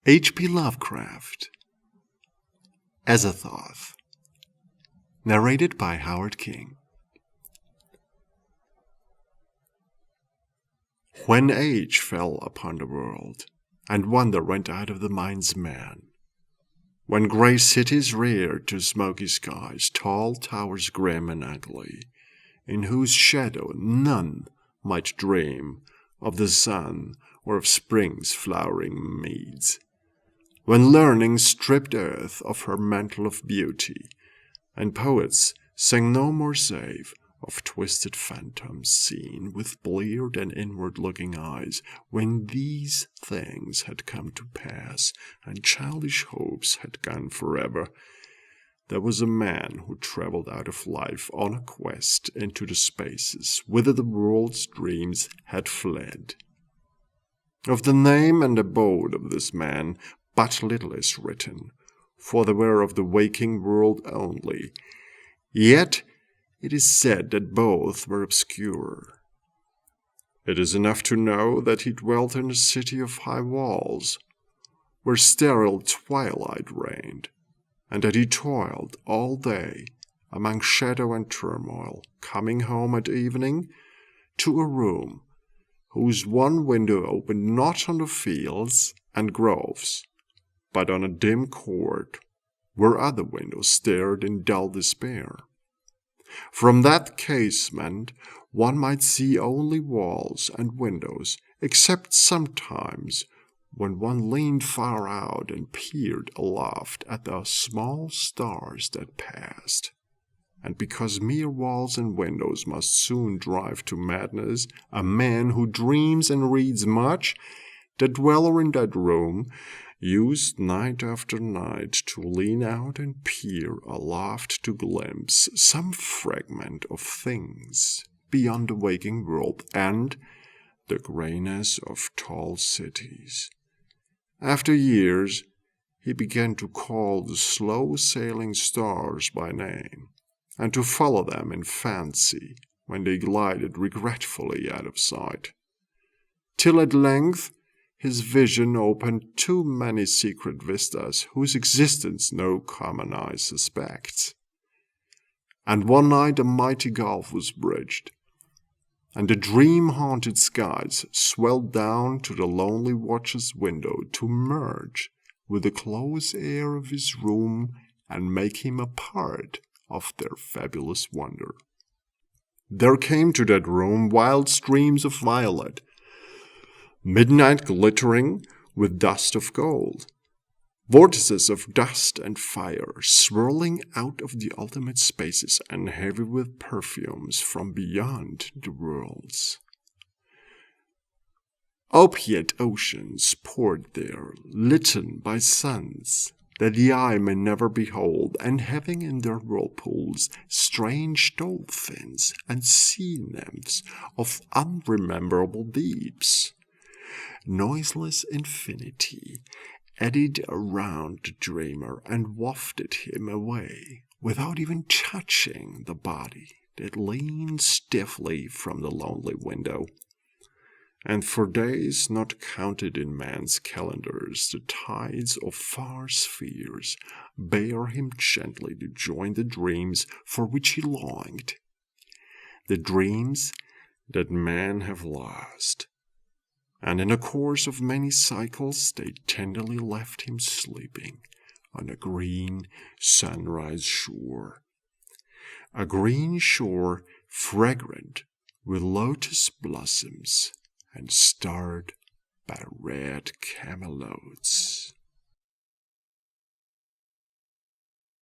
H.P. Lovecraft. Azathoth. Narrated by Howard King. When age fell upon the world, and wonder went out of the mind's man, when grey cities reared to smoky skies, tall towers grim and ugly, in whose shadow none might dream of the sun or of spring's flowering meads, when learning stripped earth of her mantle of beauty, and poets sang no more save of twisted phantoms seen with bleared and inward-looking eyes, when these things had come to pass, and childish hopes had gone forever, there was a man who travelled out of life on a quest into the spaces whither the world's dreams had fled. Of the name and abode of this man but little is written, for they were of the waking world only, yet it is said that both were obscure. It is enough to know that he dwelt in a city of high walls, where sterile twilight reigned, and that he toiled all day among shadow and turmoil, coming home at evening to a room whose one window opened not on the fields and groves, but on a dim court where other windows stared in dull despair. From that casement one might see only walls and windows, except sometimes when one leaned far out and peered aloft at the small stars that passed. And because mere walls and windows must soon drive to madness a man who dreams and reads much, the dweller in that room used night after night to lean out and peer aloft to glimpse some fragment of things beyond the waking world and the greyness of tall cities. After years, he began to call the slow-sailing stars by name, and to follow them in fancy when they glided regretfully out of sight, till at length his vision opened too many secret vistas whose existence no common eye suspects. And one night a mighty gulf was bridged, and the dream-haunted skies swelled down to the lonely watcher's window to merge with the close air of his room and make him a part of their fabulous wonder. There came to that room wild streams of violet, midnight glittering with dust of gold, vortices of dust and fire swirling out of the ultimate spaces and heavy with perfumes from beyond the worlds. Opiate oceans poured there, litten by suns that the eye may never behold, and having in their whirlpools strange dolphins and sea nymphs of unrememberable deeps. Noiseless infinity eddied around the dreamer and wafted him away, without even touching the body that leaned stiffly from the lonely window. And for days not counted in man's calendars, the tides of far spheres bear him gently to join the dreams for which he longed, the dreams that men have lost. And in a course of many cycles they tenderly left him sleeping on a green sunrise shore. A green shore fragrant with lotus blossoms and starred by red camelots.